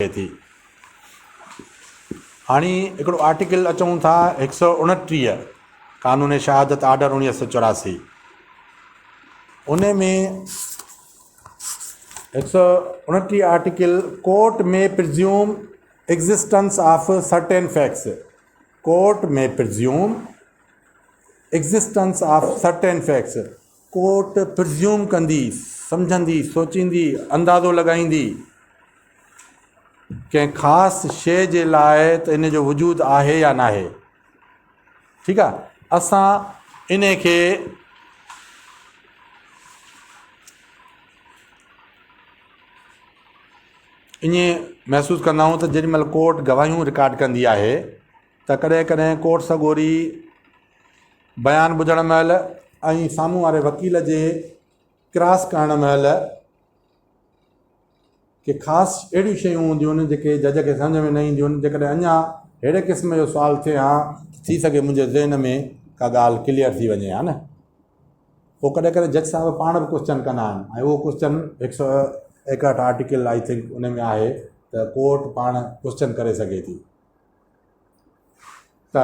थी। हाणे हिकिड़ो आर्टिकल अचूं था 129 कानून शहादत आर्डर 1984 उन में 129 आर्टिकल कोर्ट में presume existence of certain facts court में presume existence of certain facts court presume कंदी सम्झंदी सोचींदी अंदाज़ो लॻाईंदी कंहिं ख़ासि शइ जे लाइ त इन जो वजूदु आहे या न आहे। ठीकु आहे, असां इन खे ईअं महसूसु कंदा आहियूं त जेॾीमहिल कोर्ट गवाहियूं रिकॉर्ड कंदी आहे त कॾहिं कॾहिं कोर्ट सॻोरी बयानु ॿुधण महिल ऐं साम्हूं वारे वकील जे क्रॉस करण महिल कि ख़ासि अहिड़ियूं शयूं हूंदियूं आहिनि जेके जज खे सम्झ में न ईंदियूं आहिनि। जेकॾहिं अञा अहिड़े क़िस्म जो सुवालु थिए हा थी सघे मुंहिंजे ज़हन में का ॻाल्हि क्लियर थी वञे हा न, पोइ कॾहिं कॾहिं जज साहिब पाण बि क्वेश्चन कंदा आहिनि ऐं उहो क्वेश्चन 161 आर्टिकल आई थिंक उन में आहे त कोर्ट पाण क्वेश्चन करे सघे थी त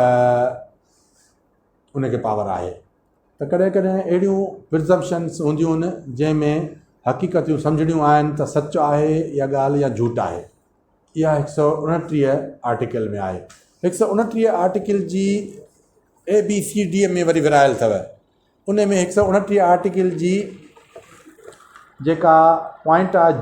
उनखे पावर आहे। त कॾहिं कॾहिं अहिड़ियूं प्रिज़म्पशन्स हूंदियूं आहिनि जंहिंमें हक़ीक़तियूं सम्झणियूं आहिनि त सच आहे इहा ॻाल्हि या झूठ आहे। इहा 129 आर्टिकल में आहे। 129 आर्टिकल जी ABCD में वरी विरायल अथव। उन में 129 आर्टिकल जी जेका पॉइंट आहे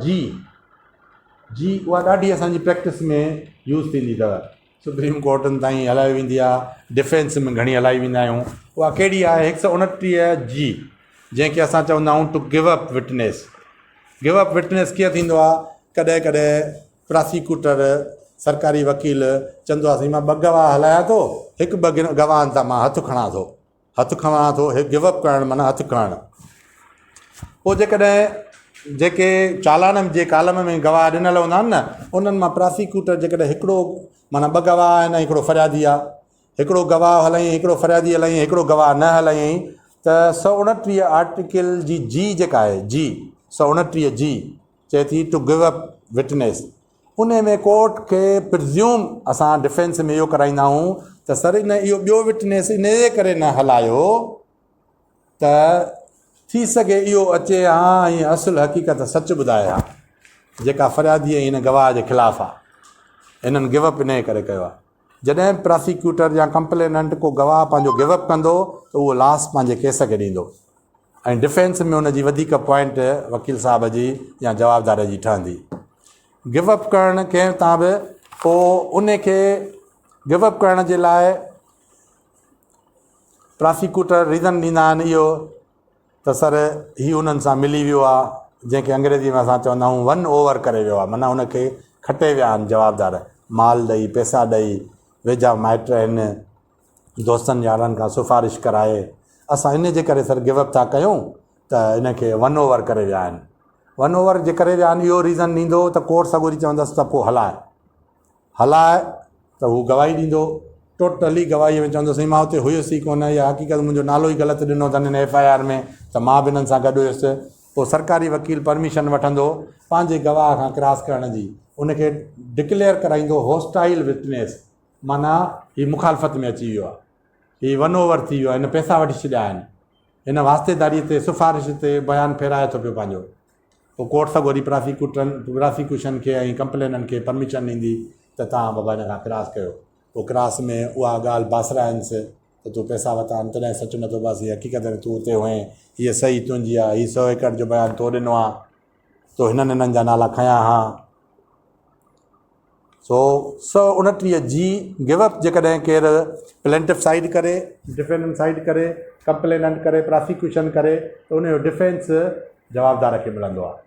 जी उहा ॾाढी असांजी प्रैक्टिस में यूज़ थींदी अथव, सुप्रीम कोर्टनि ताईं हलाई वेंदी आहे, डिफेंस में घणी हलाई वेंदा आहियूं। उहा कहिड़ी आहे 129G जंहिंखे असां चवंदा आहियूं to give up witness. Give up witness कीअं थींदो आहे, कॾहिं कॾहिं प्रोसिक्यूटर सरकारी वकील चवंदो आहे साईं मां 2 गवाह हलाया थो, हिकु 2 गवाहनि सां मां हथु खणा थो हिकु गिव अप करणु माना हथु खणणु। पोइ जेकॾहिं जेके चालान जे कालम में गवाह ॾिनल हूंदा आहिनि न उन्हनि मां प्रोसिक्यूटर जेकॾहिं हिकिड़ो माना 2 गवाह आहिनि हिकिड़ो फरियादी आहे, हिकिड़ो गवाह हलाईं हिकिड़ो फरियादी हलाईं हिकिड़ो गवाह न हलाईं त 129 आर्टिकल जी जेका आहे 129G चए थी टू गिव अप विटनेस। उन में कोर्ट खे प्रिज्यूम असां डिफेंस में इहो कराईंदा आहियूं त सर इन इहो ॿियो विटनेस इन जे करे न हलायो त थी सघे इहो अचे हा ऐं असुलु हक़ीक़त सच ॿुधाए हा जेका फरियादी ऐं हिन गवाह जे ख़िलाफ़ु आहे। हिननि गिव अप इन जे करे कयो आहे। जॾहिं प्रोसिक्यूटर या कंप्लेनेंट को गवाह पंहिंजो गिव अप कंदो त उहो लास्ट पंहिंजे केस खे ॾींदो ऐं डिफेंस में हुनजी वधीक पॉइंट वकील साहब जी या जवाबदार जी ठहंदी। गिव अप करणु कंहिं तां बि पोइ उन खे गिव अप करण जे लाइ प्रोसिक्यूटर रीज़न ॾींदा आहिनि इहो त सर हीउ उन्हनि सां मिली वियो आहे जंहिंखे अंग्रेज़ी में असां चवंदा आहियूं 1 ओवर करे वियो आहे, माना उनखे खटे विया आहिनि जवाबदार माल ॾेई पैसा ॾेई वेझा माइट आहिनि दोस्तनि यारनि खां सिफारिश कराए असां इन जे करे सर गिव अप था कयूं त इनखे 1 ओवर करे विया आहिनि। 1 ओवर जे करे विया आहिनि इहो रीज़न ॾींदो त कोर्ट सॻोरी चवंदसि त पोइ हलाए त हू गवाही ॾींदो। टोटली गवाहीअ में चवंदो साईं मां हुते हुयुसि ई कोन या हक़ीक़त मुंहिंजो नालो ई ग़लति ॾिनो अथनि हिन FIR में त मां बि हिननि सां गॾु हुयुसि। पोइ सरकारी वकील परमिशन वठंदो पंहिंजे गवाह खां क्रॉस करण जी, उनखे डिक्लेयर कराईंदो होस्टाइल विटनेस, माना हीउ मुखालफ़त में अची वियो आहे, हीउ 1 ओवर थी वियो आहे, हिन पैसा वठी छॾिया आहिनि, हिन वास्तेदारीअ ते सिफारिश ते बयानु फेराए थो पियो पंहिंजो। पोइ कोर्ट सॻोरी प्रोसिक्यूशन खे ऐं कंप्लेननि खे परमिशन ॾींदी त तव्हां बाबा हिन खां क्रॉस कयो। पोइ क्रॉस में उहा ॻाल्हि बासराइंसि त तूं पैसा वरिता आहिनि तॾहिं सच नथो बासी, हक़ीक़त में तूं हुते हुएं, हीअ सही तुंहिंजी आहे, हीअ 100 एकड़ जो बयानु तो ॾिनो आहे, तो हिननि जा नाला खयां हा। सो 129G गिव अप जेकॾहिं केरु प्लेंटिफ साइड करे, डिफेंडेंट साइड करे, कंप्लेनेंट करे, प्रोसिक्यूशन करे त उनजो डिफेंस जवाबदार खे मिलंदो आहे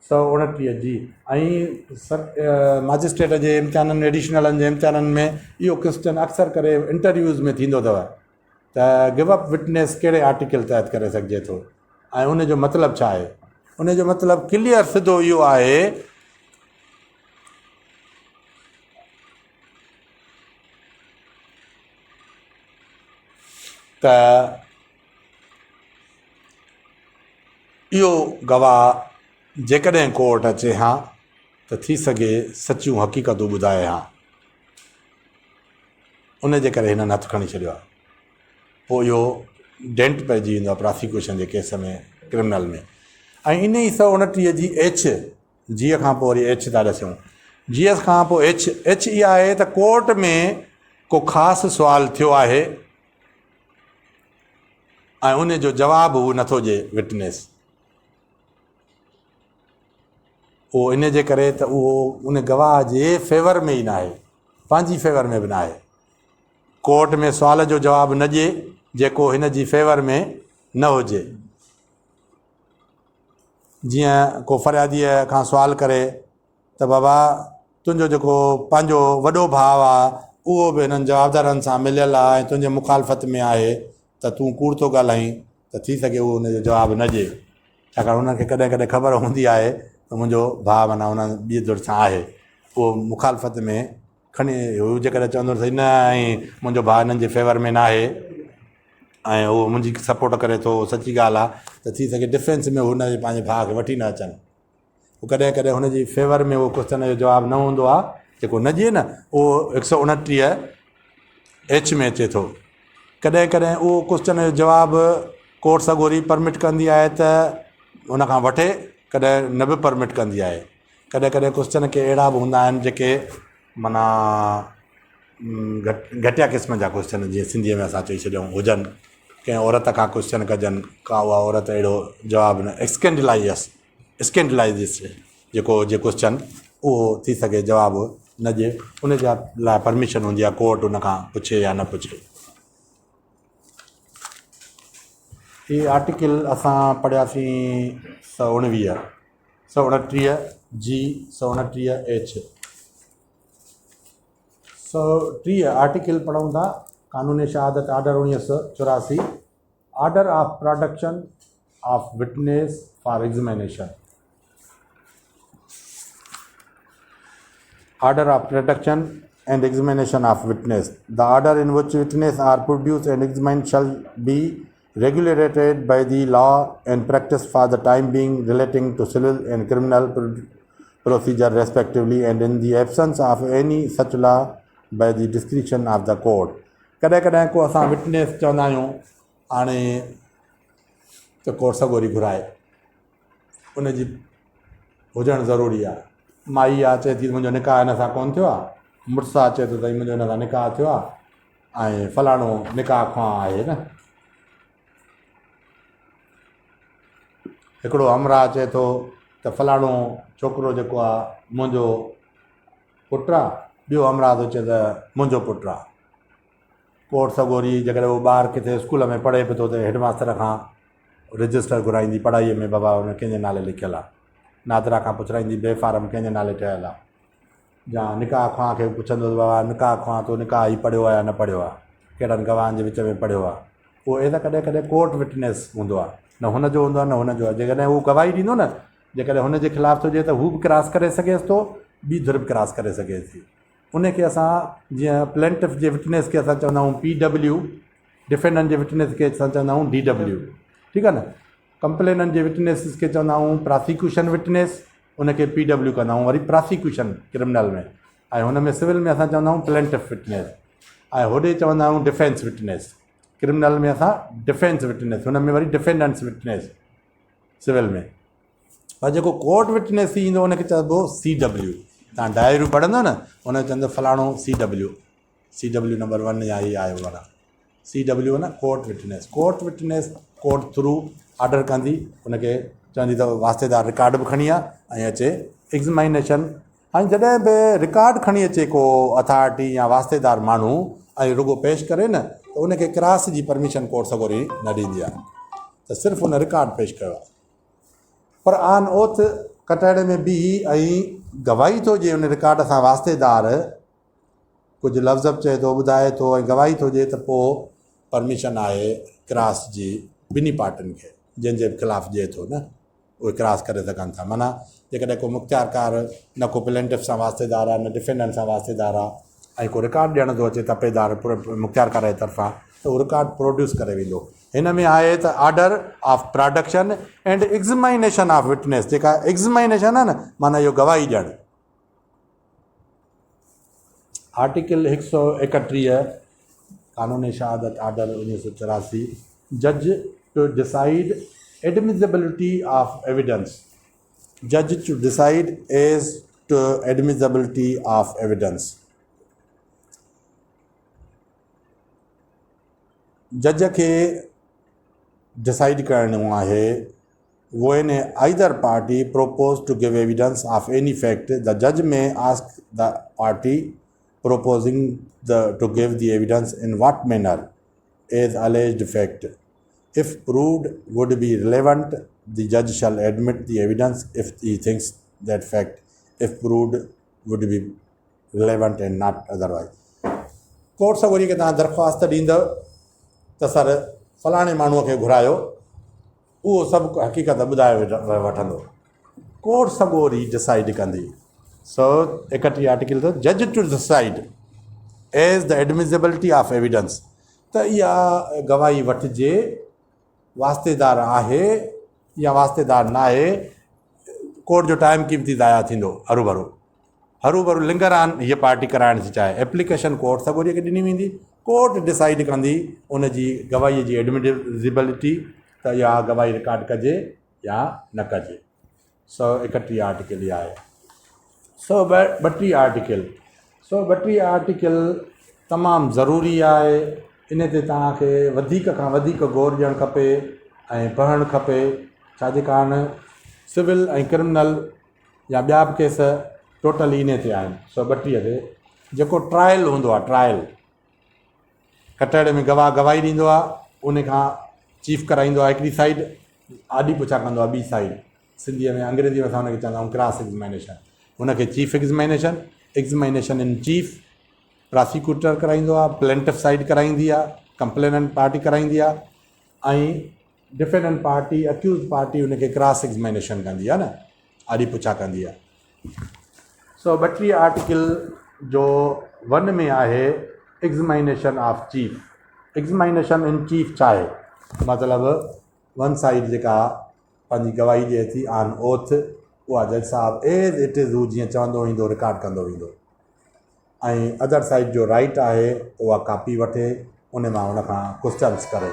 129G। ऐं मजिस्ट्रेट जे इम्तिहाननि एडिशनलनि जे इम्तिहाननि में इहो क्वेश्चन अक्सर करे इंटरव्यूज़ में थींदो अथव त गिव अप विटनेस कहिड़े आर्टिकल तहत करे सघिजे थो ऐं उनजो मतिलबु छा आहे। उनजो मतिलबु क्लियर सिधो इहो आहे त इहो गवाह जेकॾहिं कोर्ट अचे हा त थी सघे सचियूं हक़ीक़तूं ॿुधाए हा, उन जे करे हिननि हथु खणी छॾियो आहे। पोइ इहो डेंट पइजी वेंदो आहे प्रोसिक्यूशन जे केस में, क्रिमिनल में। ऐं इन ई 129 जी एच, जीअ खां पोइ वरी एच था ॾिसूं। जीअ खां पोइ एच इहा आहे त कोर्ट में को ख़ासि सुवालु थियो आहे ऐं उन जो जवाबु हू नथो ॾिए विटनेस, उहो इन जे करे त उहो उन गवाह जे फेवर में ई न आहे, पंहिंजी फेवर में बि न आहे। कोर्ट में सुवाल जो जवाबु न ॾिए जेको हिन जी फेवर में न हुजे। जीअं को फ़रियादीअ खां सुवालु करे त बाबा तुंहिंजो जेको पंहिंजो वॾो भाउ आहे उहो बि हिननि जवाबदारनि सां मिलियलु आहे ऐं तुंहिंजे मुखालफ़त में आहे, त तूं कूड़ थो ॻाल्हाईं, त थी सघे उहो हुनजो जवाबु न ॾिए, छाकाणि हुनखे कॾहिं कॾहिं ख़बर हूंदी आहे त मुंहिंजो भाउ माना हुन ॿी धुर सां आहे, उहो मुखालफ़त में खणी हू जेकॾहिं चवंदो सही न ऐं मुंहिंजो भाउ हिननि जे फेवर में न आहे ऐं उहो मुंहिंजी सपोर्ट करे थो, सची ॻाल्हि आहे, त थी सघे डिफेंस में हुनजे पंहिंजे भाउ खे वठी न अचनि। उहो कॾहिं कॾहिं हुनजी फेवर में उहो क्वेश्चन जो जवाबु न हूंदो आहे, जेको न ॾिए न उहो 129 एच में अचे थो। कॾहिं कॾहिं उहो क्वेश्चन जो जवाबु कोर्ट सॻोरी परमिट कंदी आहे त उन खां वठे, कॾहिं न बि परमिट कंदी आहे। कॾहिं कॾहिं क्वेश्चन के अहिड़ा बि हूंदा आहिनि जेके माना घटिया क़िस्म जा क्वेश्चन, जीअं सिंधीअ में असां चई छॾियूं, हुजनि, कंहिं औरत खां क्वेश्चन कजनि, का उहा औरत अहिड़ो जवाबु न, स्कैंडलाइज़िस जेको हुजे क्वेश्चन, उहो थी सघे जवाबु न ॾिए, उन जा लाइ परमिशन हूंदी आहे कोर्ट उन खां पुछे या न पुछे। हीअ आर्टिकल असां पढ़ियासीं 129 जी 129 एच। 130 आर्टिकल पढ़ूं था, कानूनी शहादत order 1984, order of production of witness for examination. Order of production and examination of witness. The order in which witnesses are produced and examined shall be regulated by the law and practice for the time being relating to civil and criminal procedure respectively, and in the absence of any such law by the discretion of the court. कॾहिं कॾहिं को असां witness चवंदा आहियूं, हाणे त court सॻोरी घुराए, उनजी हुजणु ज़रूरी आहे। माई आहे चए थी मुंहिंजो निकाह हिन सां कोन्ह थियो आहे, मुड़ुसु आहे चए थो त मुंहिंजो हिन सां निकाह थियो आहे ऐं फलाणो निकाह खां आहे न। हिकिड़ो हमरा चए थो त फलाणो छोकिरो जेको आहे मुंहिंजो पुटु आहे, ॿियो हमरा थो चए त मुंहिंजो पुटु आहे। कोर्ट सॻोरी जेकॾहिं उहो ॿारु किथे स्कूल में पढ़े पियो थो त हेडमास्टर खां रजिस्टर घुराईंदी पढ़ाईअ में, बाबा हुन कंहिंजे नाले लिखियलु आहे, नादरा खां पुछाईंदी बे फारम कंहिंजे नाले ठहियलु आहे, या निकाह ख़्वां खे पुछंदो त बाबा निकाह ख़्वां तो निकाह ही पढ़ियो आहे या न पढ़ियो आहे, कहिड़नि गवाहनि जे विच में पढ़ियो आहे। उहो त कॾहिं कॾहिं कोर्ट विटनेस हूंदो आहे, न हुनजो हूंदो आहे न हुनजो आहे। जेकॾहिं हू गवाही ॾींदो न, जेकॾहिं हुनजे ख़िलाफ़ु हुजे त हू बि क्रॉस करे सघेसि थो, ॿी धुर बि क्रॉस करे सघे थी। उनखे असां जीअं प्लेंटिफ जे विटनेस खे असां चवंदा आहियूं PW, डिफेंडेंट जे विटनेस खे असां चवंदा आहियूं DW, ठीकु आहे न। कंप्लेनेंट जे विटनेसिस खे चवंदा आहियूं प्रोसिक्यूशन विटनेस, उनखे PW कंदा आहियूं वरी प्रोसिक्यूशन क्रिमिनल में, ऐं हुन में सिविल में असां चवंदा आहियूं प्लेंटिफ विटनेस, ऐं होॾे चवंदा आहियूं डिफेंस विटनेस। क्रिमिनल में असां डिफेंस विटनेस, हुन में वरी डिफेंडेंट्स विटनेस सिविल में। पर जेको कोर्ट विटनेस ईंदो उनखे चइबो CW। तव्हां डायरियूं पढ़ंदो न, हुन चवंदो फलाणो CW नंबर 1 या ही आयो वारा CW न court witness. Court witness court through order कंदी, उनखे चवंदी त वास्तेदार रिकार्ड बि खणी आहे ऐं अचे एग्ज़ामिनेशन। ऐं जॾहिं बि रिकार्ड खणी अचे को अथॉरिटी या वास्तेदार माण्हू ऐं रुगो पेश करे न, त उनखे क्रॉस जी परमिशन कोर्ट सॻोरी न ॾींदी आहे, त सिर्फ़ु उन रिकार्ड पेश कयो आहे। पर ऑन ओथ कटाइण में बि ऐं गवाही थो ॾिए उन रिकार्ड सां वास्तेदार, कुझु लफ़्ज़ बि चए थो, ॿुधाए थो ऐं गवाही थो ॾिए, त पोइ परमिशन आहे क्रॉस जी ॿिन्ही पार्टियुनि खे, जंहिंजे ख़िलाफ़ु ॾिए थो न उहे क्रॉस करे सघनि था। माना जेकॾहिं को मुख़्तियारकार न को प्लेंटिफ सां वास्तेदार आहे, न डिफेंडेंट सां वास्तेदार आहे, ऐं को रिकार्ड ॾियण थो अचे तपेदार मुख़्तियारकार जे तरफ़ां, त उहो रिकार्ड प्रोड्यूस करे वेंदो। हिन में आहे त order of production and examination of witness. जेका एग्ज़ामिनेशन आहे न, माना इहो गवाही ॾियणु, आर्टिकल 131 कानून शहादत आर्डर 1984 जज to decide admissibility of evidence जज to decide age two admissibility of evidence जज के डिसाइड करणो आहे when either party propose to give evidence of any fact, the judge may ask the party proposing to give the evidence in what manner is alleged fact. If proved would be relevant, the judge shall admit the evidence if he thinks that fact, if proved, would be relevant and not otherwise. Court सगोरी खे तव्हां दरख़्वास्त ॾींदव त sir फलाणे माण्हूअ खे घुरायो, उहो सभु हक़ीक़त ॿुधाए वठंदो, कोर्ट सगोरी डिसाइड कंदी. सो 31 आर्टिकल त जज to decide as the admissibility of evidence, त इहा गवाही वठिजे, वास्तेदार आहे या वास्तेदार न आहे, कोर्ट जो टाइम क़ीमती ज़ाया थींदो. हरू भरू लिंगरान हीअ पार्टी कराइण थी चाहे, एप्लीकेशन कोर्ट सगोरीअ खे ॾिनी वेंदी, कोर्ट डिसाइड कंदी उन जी गवाहीअ जी एडमिसिबिलिटी, त इहा गवाही रिकॉर्ड कजे या न कजे. 131 आर्टिकल इहा आहे. 132 आर्टिकल तमामु ज़रूरी आहे. इन ते तव्हांखे वधीक खां वधीक ग़ौर ॾियणु खपे ऐं पढ़णु खपे. छाजे कारण सिविल ऐं क्रिमिनल या ॿिया बि केस टोटली इन ते आहिनि. 132 ते जेको ट्रायल हूंदो आहे, ट्रायल कटहरे में गवाही ॾींदो आहे, उन खां चीफ कराईंदो आहे हिकिड़ी साइड, आॾी पुछा कंदो आहे ॿी साइड. सिंधीअ में अंग्रेजीअ में असां हुनखे चवंदा आहियूं क्रॉस एग्ज़ामिनेशन. हुनखे chief examination in chief prosecutor कराईंदो आहे, प्लेंटिफ साइड कराईंदी आहे, कंप्लेनेंट पार्टी कराईंदी आहे, ऐं डिफेंडेंट पार्टी अक्यूज़ पार्टी हुनखे क्रॉस एग्ज़ामिनेशन कंदी आहे, न आॾी पुछा कंदी आहे. 132 आर्टिकल जो 1 में आहे examination of chief. Examination in chief छा आहे? मतिलबु वन साइड जेका पंहिंजी गवाही ॾिए थी ऑन ओथ, उहा जज साहिबु एज़ इट इज़ हू जीअं चवंदो वेंदो रिकॉर्ड कंदो वेंदो, ऐं अदर साइड जो राइट आहे उहा कापी वठे, उन मां हुनखां क्वेश्चन्स करे.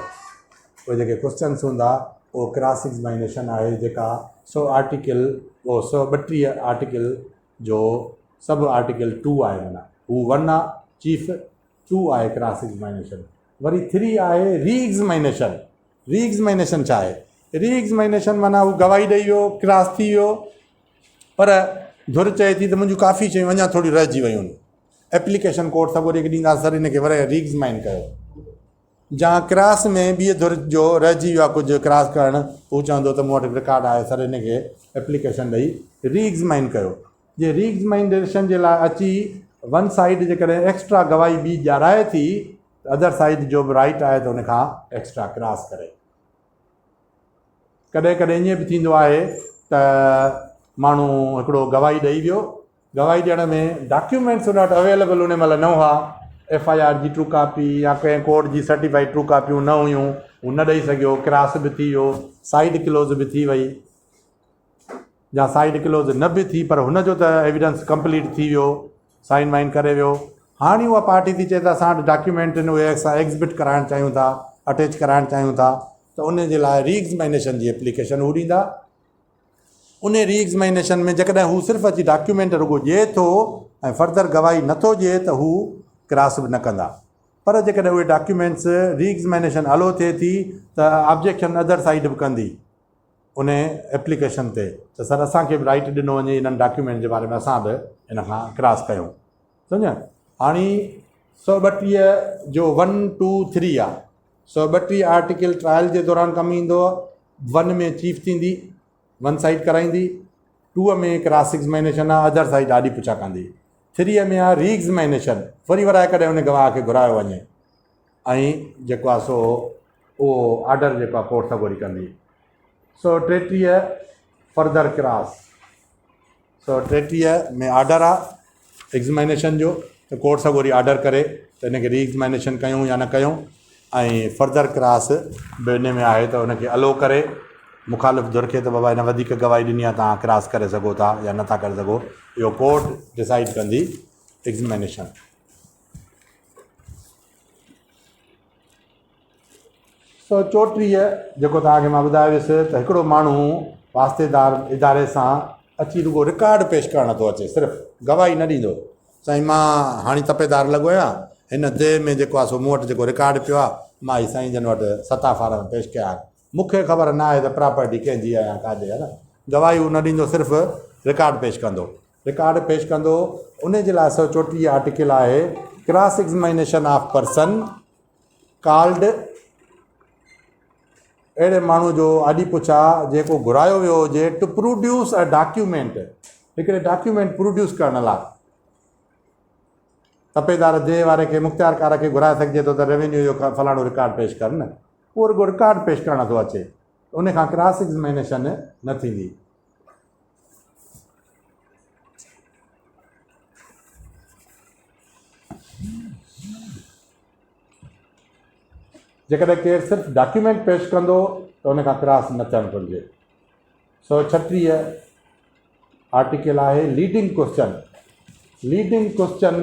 उहे जेके क्वेश्चन्स हूंदा उहो क्रॉस एग्ज़ामिनेशन आहे, जेका 132 आर्टिकल जो सभु आर्टिकल 2 आहे. माना हू 1 आहे चीफ, 2 आहे क्रॉस एग्ज़ामिनेशन, वरी 3 आहे रीएग्ज़ामिनेशन. रीएग्ज़ामिनेशन छा आहे? रीएग्ज़ामिनेशन माना हू गवाही ॾेई वियो, क्रॉस थी वियो, पर धुर चए थी त मुंहिंजूं काफ़ी शयूं अञा थोरी रहिजी वियूं आहिनि. एप्लीकेशन कोर्ट सगोरी खे ॾींदा, सर हिन खे वरी रीएग्ज़ामाइन कयो. या क्रॉस में ॿिए धुर जो रहिजी वियो आहे कुझु क्रॉस करणु, हू चवंदो त मूं वटि रिकॉर्ड आहे, सर हिन खे एप्लीकेशन ॾेई रीएग्ज़ामाइन कयो. जे रीएग्ज़ामिनेशन जे लाइ अची वन साइड जेकॾहिं एक्स्ट्रा गवाही ॿी ॼाणाए थी, अदर साइड जो बि राइट आहे त हुनखां एक्स्ट्रा क्रॉस करे. कॾहिं कॾहिं ईअं बि थींदो आहे त माण्हू हिकिड़ो गवाही ॾेई वियो, गवाही ॾियण में डॉक्यूमेंट्स हुन वटि अवेलेबल उन महिल न हुआ, FIR जी ट्रू कापी या कंहिं कोर्ट जी सर्टिफाइड ट्रू कापियूं न हुयूं, हू न ॾेई सघियो, क्रॉस बि थी वियो, साइड क्लोज़ बि थी वई, या साइड क्लोज़ न बि थी, पर हुनजो त एविडेंस कंप्लीट थी वियो, साइन वाइन करे वियो. हाणे उहा पार्टी थी चए त असां वटि डॉक्यूमेंट आहिनि, उहे असां एग्ज़िबिट कराइणु चाहियूं था, अटैच कराइणु चाहियूं था, त उन जे लाइ रीएग्ज़ामिनेशन जी एप्लीकेशन हू ॾींदा. उन रीएग्ज़ामिनेशन में जेकॾहिं हू सिर्फ़ु अची डॉक्यूमेंट रुॻो ॾिए थो ऐं फर्दर गवाही नथो ॾिए त हू क्रॉस बि न कंदा. पर जेकॾहिं उहे डॉक्यूमेंट्स रीएग्ज़ामिनेशन हलो थिए थी त ऑब्जेक्शन अदर साइड बि कंदी उन एप्लीकेशन ते, त सर असांखे बि राइट ॾिनो वञे इन्हनि डॉक्यूमेंट जे बारे में, असां बि इन खां क्रॉस कयूं. सम्झो? हाणे 132 जो 1, 2, 3 आहे. 132 आर्टिकल ट्रायल जे दौरान कमु ईंदो. 1 में चीफ थींदी, वन साइड कराईंदी. 2 में क्रॉस एग्ज़ामिनेशन आहे, अदर साइड आॾी पुछा कंदी. 3 में आहे रीएग्ज़ामिनेशन, वरी वराए करे उन गवाह खे घुरायो वञे, ऐं जेको आहे सो उहो ऑर्डर जेको आहे कोर्ट सगोरी कंदी. 133 फर्दर क्रॉस. 133 में ऑर्डर आहे एग्ज़ामिनेशन जो, त कोर्ट सगोरी ऑर्डर करे त हिनखे रीएग्ज़ामिनेशन कयूं या न कयूं, ऐं फर्दर क्रॉस बि हिन में आहे त हुनखे अलो करे मुखालिफ़ धुर खे त बाबा हिन वधीक गवाही ॾिनी आहे, तव्हां क्रॉस करे सघो था या नथा करे सघो, इहो कोर्ट डिसाइड कंदी एग्ज़ामिनेशन. 134 जेको तव्हांखे मां ॿुधायो वियुसि त हिकिड़ो माण्हू वास्तेदार इदारे सां अची रुगो रिकार्ड पेश करणु नथो अचे, सिर्फ़ु गवाही न ॾींदो। साईं मां हाणे तपेदार लॻो आहियां, हिन देह में जेको आहे सो मूं वटि जेको रिकार्ड पियो आहे, मां ही साईं जन वटि 7 फारम पेश कया आहिनि, मूंखे ख़बर न आहे त प्रॉपर्टी कंहिंजी आहे या काॾे, है न। गवाही उहो न ॾींदो, सिर्फ़ु रिकार्ड पेश कंदो। रिकार्ड पेश कंदो उन जे लाइ 134 आर्टिकल आहे cross examination of person called, अहिड़े माण्हू जो अॼु पुछा जेको घुरायो वियो हुजे टू प्रोड्यूस अ डॉक्यूमेंट, हिकिड़े डॉक्यूमेंट प्रोड्यूस करण लाइ। तपेदार देह वारे खे मुख़्तियारकार खे घुराए सघिजे थो त रेवेन्यू जो फलाणो रिकार्ड पेश कर न, उहो रुगो रिकार्ड पेश करणु नथो अचे, उन खां क्रॉस एग्ज़ामिनेशन न थींदी। जेकॾहिं केरु सिर्फ़ु डॉक्यूमेंट पेश कंदो त उन खां क्रॉस न थियणु घुरिजे। 136 आर्टिकल आहे लीडिंग क्वेश्चन। Leading question